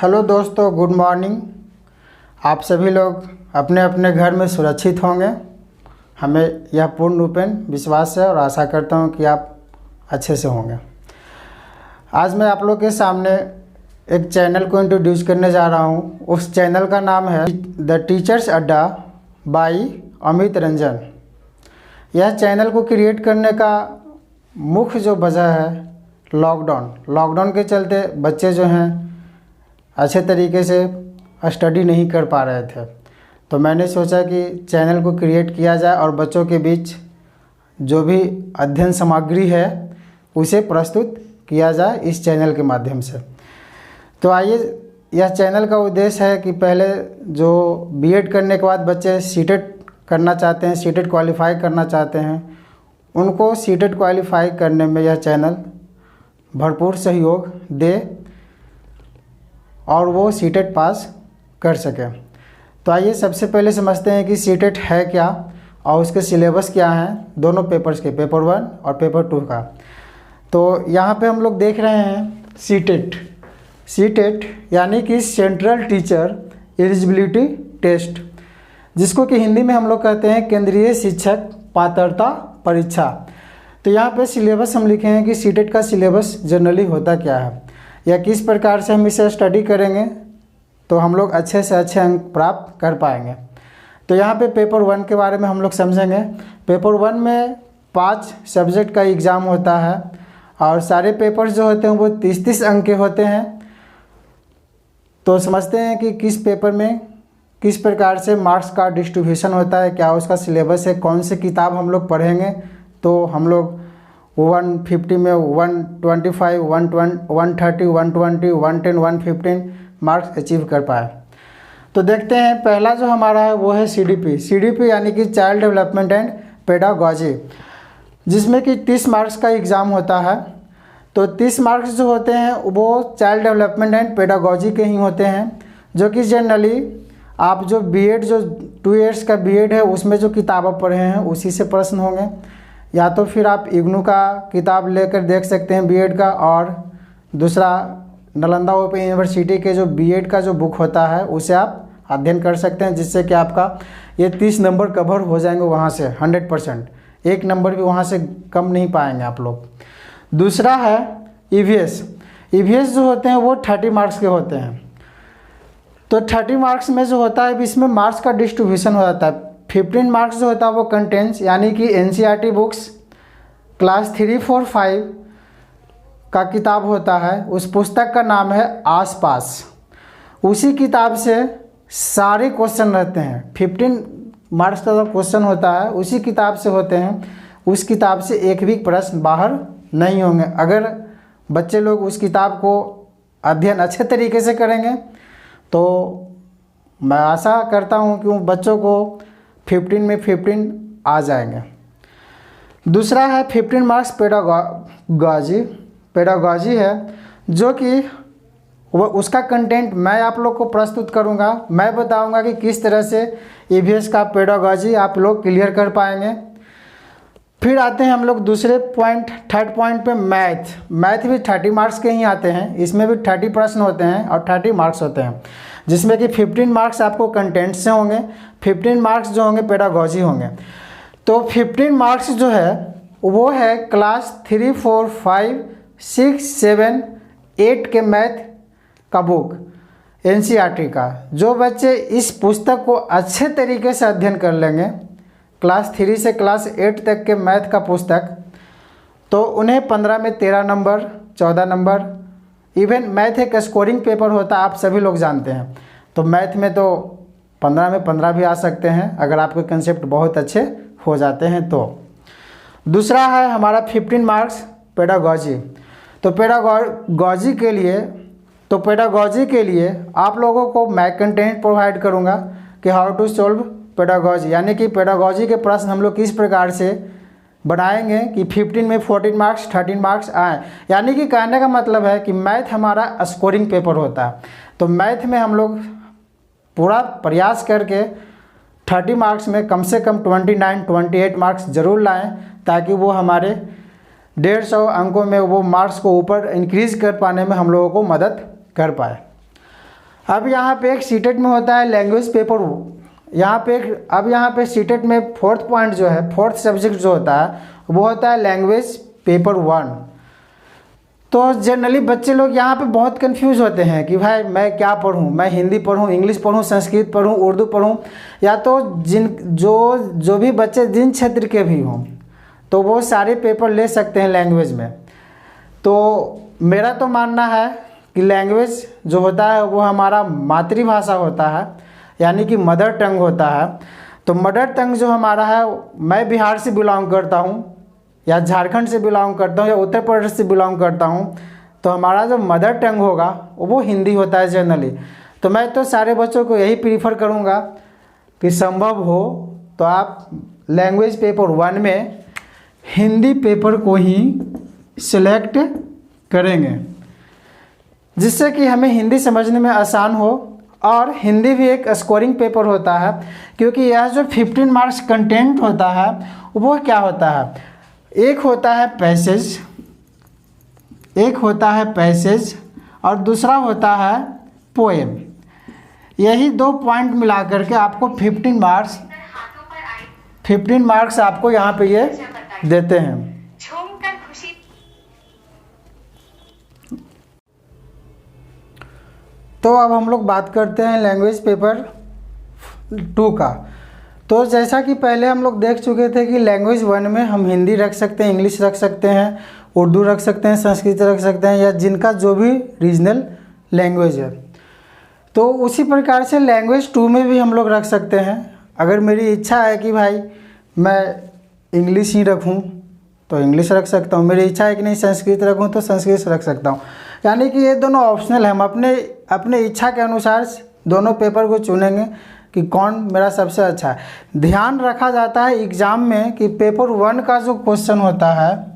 Hello दोस्तों, good morning. आप सभी लोग अपने अपने घर में सुरक्षित होंगे। हमें यह पूर्ण रूपेण विश्वास है और आशा करता हूं कि आप अच्छे से होंगे। आज मैं आप लोग के सामने एक चैनल को इंट्रोड्यूस करने जा रहा हूं। उस चैनल का नाम है द टीचर्स अड्डा बाई अमित रंजन। यह चैनल को क्रिएट करने का मुख्य जो वजह है लॉकडाउन के चलते बच्चे जो हैं अच्छे तरीके से स्टडी नहीं कर पा रहे थे, तो मैंने सोचा कि चैनल को क्रिएट किया जाए और बच्चों के बीच जो भी अध्ययन सामग्री है उसे प्रस्तुत किया जाए इस चैनल के माध्यम से। तो आइए, यह चैनल का उद्देश्य है कि पहले जो बीएड करने के बाद बच्चे सीटेट करना चाहते हैं, सीटेट क्वालिफाई करना चाहते हैं, उनको सीटेट क्वालिफाई करने में यह चैनल भरपूर सहयोग दे और वो सीटेट पास कर सके। तो आइए सबसे पहले समझते हैं कि सीटेट है क्या और उसके सिलेबस क्या हैं, दोनों पेपर्स के, पेपर 1 और पेपर 2 का। तो यहाँ पे हम लोग देख रहे हैं सीटेट यानी कि सेंट्रल टीचर एलिजिबिलिटी टेस्ट, जिसको कि हिंदी में हम लोग कहते हैं केंद्रीय शिक्षक पात्रता परीक्षा। तो यहाँ पे सिलेबस हम लिखे हैं कि सीटेट का सिलेबस जनरली होता क्या है या किस प्रकार से हम इसे स्टडी करेंगे तो हम लोग अच्छे से अच्छे अंक प्राप्त कर पाएंगे। तो यहाँ पे पेपर 1 के बारे में हम लोग समझेंगे। पेपर 1 में 5 सब्जेक्ट का एग्ज़ाम होता है और सारे पेपर्स जो होते हैं वो 30-30 अंक के होते हैं। तो समझते हैं कि किस पेपर में किस प्रकार से मार्क्स का डिस्ट्रीब्यूशन होता है, क्या उसका सिलेबस है, कौन सी किताब हम लोग पढ़ेंगे तो हम लोग 150 में 125, 130, 120, 110, 115 मार्क्स अचीव कर पाए। तो देखते हैं, पहला जो हमारा है वो है सीडीपी यानी कि चाइल्ड डेवलपमेंट एंड पेडागॉजी, जिसमें कि 30 मार्क्स का एग्ज़ाम होता है। तो 30 मार्क्स जो होते हैं वो चाइल्ड डेवलपमेंट एंड पेडागॉजी के ही होते हैं, जो कि जनरली आप जो बीएड जो 2 इयर्स का बीएड है उसमें जो किताब आप पढ़े हैं उसी से प्रश्न होंगे, या तो फिर आप इग्नू का किताब लेकर देख सकते हैं बीएड का, और दूसरा नालंदा ओपन यूनिवर्सिटी के जो बीएड का जो बुक होता है उसे आप अध्ययन कर सकते हैं, जिससे कि आपका ये 30 नंबर कवर हो जाएंगे वहाँ से 100%। एक नंबर भी वहाँ से कम नहीं पाएंगे आप लोग। दूसरा है ईवीएस जो होते हैं वो 30 मार्क्स के होते हैं। तो 30 मार्क्स में जो होता है इसमें मार्क्स का डिस्ट्रीब्यूशन हो जाता है। 15 मार्क्स जो होता है वो कंटेंट्स यानी कि एनसीईआरटी बुक्स क्लास 3, 4, 5 का किताब होता है। उस पुस्तक का नाम है आसपास। उसी किताब से सारे क्वेश्चन रहते हैं। 15 मार्क्स का जो क्वेश्चन होता है उसी किताब से होते हैं। उस किताब से एक भी प्रश्न बाहर नहीं होंगे। अगर बच्चे लोग उस किताब को अध्ययन अच्छे तरीके से करेंगे तो मैं आशा करता हूँ कि बच्चों को 15 में 15 आ जाएंगे। दूसरा है 15 मार्क्स पेडागॉजी है, जो कि वो उसका कंटेंट मैं आप लोग को प्रस्तुत करूंगा। मैं बताऊंगा कि किस तरह से ईवीएस का पेडागॉजी आप लोग क्लियर कर पाएंगे। फिर आते हैं हम लोग दूसरे पॉइंट, थर्ड पॉइंट पे मैथ भी 30 मार्क्स के ही आते हैं। इसमें भी 30 प्रश्न होते हैं और 30 मार्क्स होते हैं, जिसमें कि 15 मार्क्स आपको कंटेंट से होंगे, 15 मार्क्स जो होंगे पेडागॉजी होंगे। तो 15 मार्क्स जो है वो है क्लास 3, 4, 5, 6, 7, 8 के मैथ का बुक एनसीईआरटी का। जो बच्चे इस पुस्तक को अच्छे तरीके से अध्ययन कर लेंगे, क्लास 3 से क्लास 8 तक के मैथ का पुस्तक, तो उन्हें 15 में 13 नंबर, 14 नंबर, इवन मैथ एक स्कोरिंग पेपर होता है, आप सभी लोग जानते हैं। तो मैथ में तो 15 में 15 भी आ सकते हैं अगर आपके कंसेप्ट बहुत अच्छे हो जाते हैं तो। दूसरा है हमारा 15 मार्क्स पेडागॉजी। तो पेडागॉजी के लिए आप लोगों को मैं कंटेंट प्रोवाइड करूंगा कि हाउ टू सॉल्व पेडागॉजी, यानी कि पेडागॉजी के प्रश्न हम लोग किस प्रकार से बनाएंगे कि 15 में 14 मार्क्स 13 मार्क्स आए। यानी कि कहने का मतलब है कि मैथ हमारा स्कोरिंग पेपर होता है। तो मैथ में हम लोग पूरा प्रयास करके 30 मार्क्स में कम से कम 29-28 मार्क्स ज़रूर लाएं, ताकि वो हमारे 150 अंकों में वो मार्क्स को ऊपर इंक्रीज़ कर पाने में हम लोगों को मदद कर पाए। अब यहाँ पे एक सीटेट में होता है लैंग्वेज पेपर, यहाँ पे अब यहाँ पे सीटेट में फोर्थ पॉइंट जो है, फोर्थ सब्जेक्ट जो होता है वो होता है लैंग्वेज पेपर 1। तो जनरली बच्चे लोग यहाँ पे बहुत कंफ्यूज होते हैं कि भाई मैं क्या पढ़ूँ, मैं हिंदी पढ़ूँ, इंग्लिश पढ़ूँ, संस्कृत पढ़ूँ, उर्दू पढ़ूँ, या तो जो भी बच्चे जिन क्षेत्र के भी हों तो वो सारे पेपर ले सकते हैं लैंग्वेज में। तो मेरा तो मानना है कि लैंग्वेज जो होता है वो हमारा मातृभाषा होता है, यानी कि मदर टंग होता है। तो मदर टंग जो हमारा है, मैं बिहार से बिलोंग करता हूँ या झारखंड से बिलोंग करता हूँ या उत्तर प्रदेश से बिलोंग करता हूँ, तो हमारा जो मदर टंग होगा वो हिंदी होता है जनरली। तो मैं तो सारे बच्चों को यही प्रीफर करूँगा कि संभव हो तो आप लैंग्वेज पेपर 1 में हिंदी पेपर को ही सिलेक्ट करेंगे, जिससे कि हमें हिंदी समझने में आसान हो। और हिंदी भी एक स्कोरिंग पेपर होता है, क्योंकि यह जो 15 मार्क्स कंटेंट होता है वो क्या होता है, एक होता है पैसेज और दूसरा होता है पोएम। यही 2 पॉइंट मिला करके आपको 15 मार्क्स आपको यहाँ पे ये देते हैं। तो अब हम लोग बात करते हैं लैंग्वेज पेपर 2 का। तो जैसा कि पहले हम लोग देख चुके थे कि लैंग्वेज 1 में हम हिंदी रख सकते हैं, इंग्लिश रख सकते हैं, उर्दू रख सकते हैं, संस्कृत रख सकते हैं, या जिनका जो भी रीजनल लैंग्वेज है। तो उसी प्रकार से लैंग्वेज 2 में भी हम लोग रख सकते हैं। अगर मेरी इच्छा है कि भाई मैं इंग्लिश ही रखूं तो इंग्लिश रख सकता हूं, मेरी इच्छा है कि नहीं संस्कृत रखूं तो संस्कृत रख सकता हूं। यानी कि ये दोनों ऑप्शनल है, हम अपने इच्छा के अनुसार दोनों पेपर को चुनेंगे कि कौन मेरा सबसे अच्छा है। ध्यान रखा जाता है एग्ज़ाम में कि पेपर 1 का जो क्वेश्चन होता है,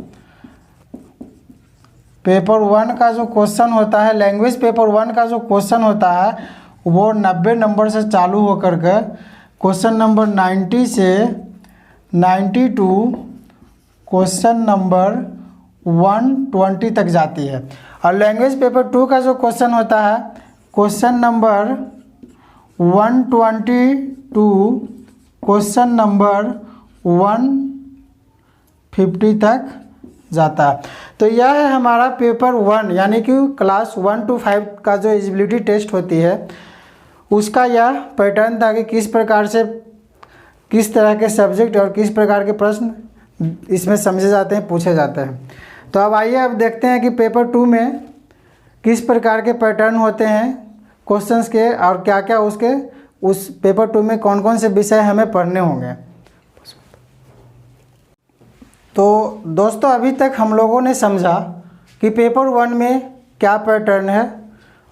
लैंग्वेज पेपर 1 का जो क्वेश्चन होता है वो 90 नंबर से चालू होकर के क्वेश्चन नंबर 90 से 92 क्वेश्चन नंबर 120 तक जाती है। और लैंग्वेज पेपर 2 का जो क्वेश्चन होता है क्वेश्चन नंबर 122 क्वेश्चन नंबर 150 तक जाता है। तो यह है हमारा पेपर 1, यानी कि क्लास 1 to 5 का जो एलिजिबिलिटी टेस्ट होती है उसका यह पैटर्न था कि किस तरह के सब्जेक्ट और किस प्रकार के प्रश्न इसमें समझे जाते हैं, पूछे जाते हैं। तो अब आइए अब देखते हैं कि पेपर 2 में किस प्रकार के पैटर्न होते हैं क्वेश्चंस के, और क्या क्या उस पेपर 2 में कौन कौन से विषय हमें पढ़ने होंगे। तो दोस्तों अभी तक हम लोगों ने समझा कि पेपर 1 में क्या पैटर्न है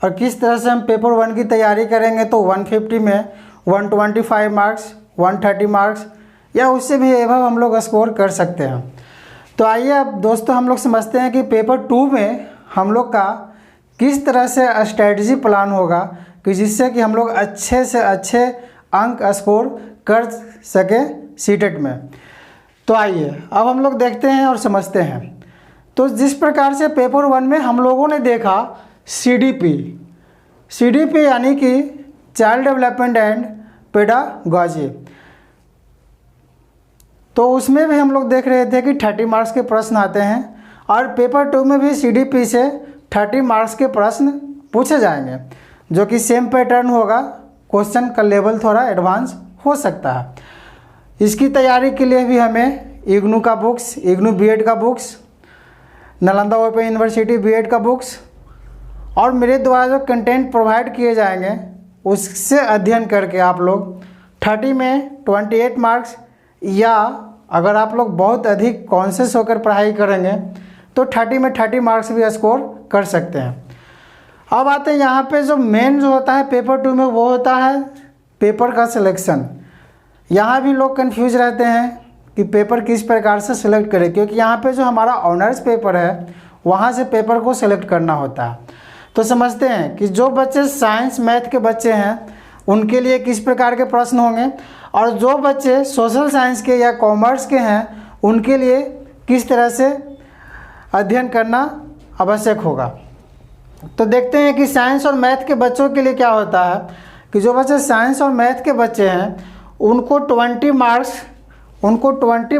और किस तरह से हम पेपर 1 की तैयारी करेंगे। तो 150 में 125 मार्क्स, 130 मार्क्स या उससे भी एबव हम लोग स्कोर कर सकते हैं। तो आइए अब दोस्तों हम लोग समझते हैं कि पेपर 2 में हम लोग का किस तरह से स्ट्रेटजी प्लान होगा कि जिससे कि हम लोग अच्छे से अच्छे अंक स्कोर कर सके सीटेट में। तो आइए अब हम लोग देखते हैं और समझते हैं। तो जिस प्रकार से पेपर 1 में हम लोगों ने देखा CDP यानी कि चाइल्ड डेवलपमेंट एंड पेडागॉजी, तो उसमें भी हम लोग देख रहे थे कि 30 मार्क्स के प्रश्न आते हैं और पेपर 2 में भी CDP से 30 मार्क्स के प्रश्न पूछे जाएंगे, जो कि सेम पैटर्न होगा। क्वेश्चन का लेवल थोड़ा एडवांस हो सकता है। इसकी तैयारी के लिए भी हमें इग्नू का बुक्स, इग्नू BEd का books, Nalanda open university BEd का बुक्स और मेरे द्वारा जो कंटेंट प्रोवाइड किए जाएंगे उससे अध्ययन करके आप लोग 30 में 28 मार्क्स, या अगर आप लोग बहुत अधिक कॉन्शियस होकर पढ़ाई करेंगे तो 30 में 30 मार्क्स भी स्कोर कर सकते हैं। अब आते हैं यहाँ पे जो मेन जो होता है पेपर 2 में, वो होता है पेपर का सिलेक्शन। यहाँ भी लोग कंफ्यूज रहते हैं कि पेपर किस प्रकार से सिलेक्ट करें, क्योंकि यहाँ पे जो हमारा ऑनर्स पेपर है वहाँ से पेपर को सिलेक्ट करना होता है। तो समझते हैं कि जो बच्चे साइंस मैथ के बच्चे हैं उनके लिए किस प्रकार के प्रश्न होंगे, और जो बच्चे सोशल साइंस के या कॉमर्स के हैं उनके लिए किस तरह से अध्ययन करना आवश्यक होगा। तो देखते हैं कि साइंस और मैथ के बच्चों के लिए क्या होता है कि जो बच्चे साइंस और मैथ के बच्चे हैं उनको 20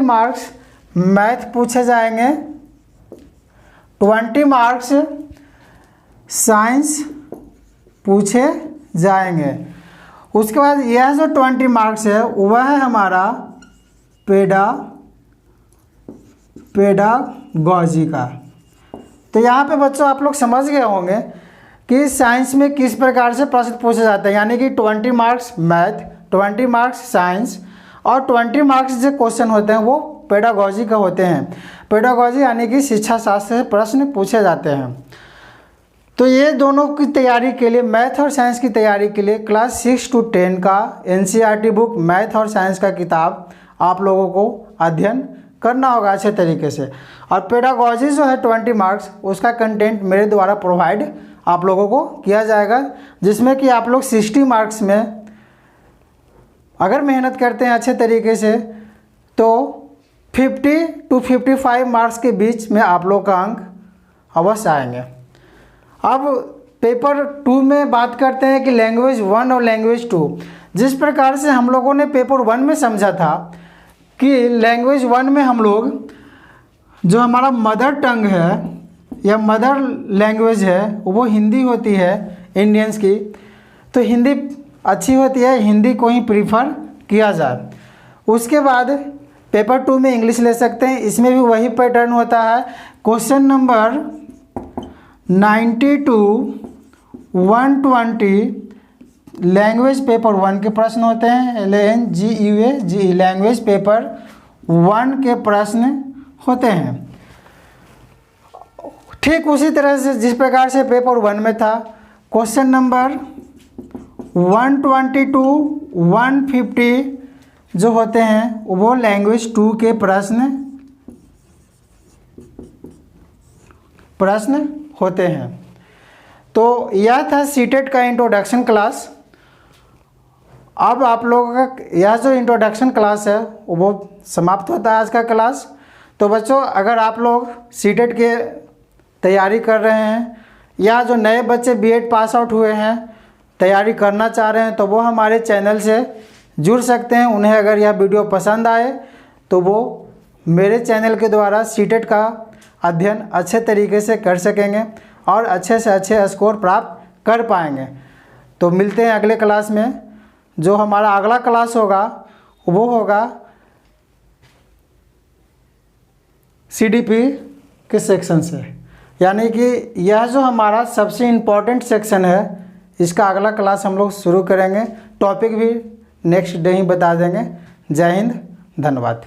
मार्क्स मैथ पूछे जाएंगे, 20 मार्क्स साइंस पूछे जाएंगे। उसके बाद यह जो 20 मार्क्स है वह है हमारा पेडागॉजी का। तो यहाँ पे बच्चों आप लोग समझ गए होंगे कि साइंस में किस प्रकार से प्रश्न पूछे जाते हैं, यानी कि 20 मार्क्स मैथ, 20 मार्क्स साइंस और 20 मार्क्स जो क्वेश्चन होते हैं वो पेडागॉजी का होते हैं। पेडागॉजी यानी कि शिक्षा शास्त्र से प्रश्न पूछे जाते हैं। तो ये दोनों की तैयारी के लिए, मैथ और साइंस की तैयारी के लिए क्लास 6 to 10 का NCERT बुक मैथ और साइंस का किताब आप लोगों को अध्ययन करना होगा अच्छे तरीके से। और पेडागॉजी जो है 20 मार्क्स, उसका कंटेंट मेरे द्वारा प्रोवाइड आप लोगों को किया जाएगा, जिसमें कि आप लोग 60 मार्क्स में अगर मेहनत करते हैं अच्छे तरीके से तो 50 to 55 मार्क्स के बीच में आप लोग का अंक अवश्य आएंगे। अब पेपर 2 में बात करते हैं कि लैंग्वेज 1 और लैंग्वेज 2। जिस प्रकार से हम लोगों ने पेपर 1 में समझा था कि लैंग्वेज 1 में हम लोग जो हमारा मदर टंग है या मदर लैंग्वेज है वो हिंदी होती है इंडियंस की, तो हिंदी अच्छी होती है, हिंदी को ही प्रीफर किया जाए। उसके बाद पेपर 2 में इंग्लिश ले सकते हैं, इसमें भी वही पैटर्न होता है। Question number 90 to 120 language paper 1 के प्रश्न होते हैं, LANGUAGE लैंग्वेज पेपर 1 के प्रश्न होते हैं। ठीक उसी तरह से जिस प्रकार से पेपर 1 में था, क्वेश्चन नंबर 120 to 150 जो होते हैं वो लैंग्वेज 2 के प्रश्न होते हैं। तो यह था सीटेट का इंट्रोडक्शन क्लास। अब आप लोगों का यह जो इंट्रोडक्शन क्लास है वो समाप्त होता है आज का क्लास। तो बच्चों, अगर आप लोग सीटेट के तैयारी कर रहे हैं या जो नए बच्चे बीएड पास आउट हुए हैं तैयारी करना चाह रहे हैं तो वो हमारे चैनल से जुड़ सकते हैं। उन्हें अगर यह वीडियो पसंद आए तो वो मेरे चैनल के द्वारा सीटेट का अध्ययन अच्छे तरीके से कर सकेंगे और अच्छे से अच्छे स्कोर प्राप्त कर पाएंगे। तो मिलते हैं अगले क्लास में। जो हमारा अगला क्लास होगा वो होगा CDP के सेक्शन से, यानी कि यह जो हमारा सबसे इम्पोर्टेंट सेक्शन है इसका अगला क्लास हम लोग शुरू करेंगे। टॉपिक भी नेक्स्ट डे ही बता देंगे। जय हिंद, धन्यवाद।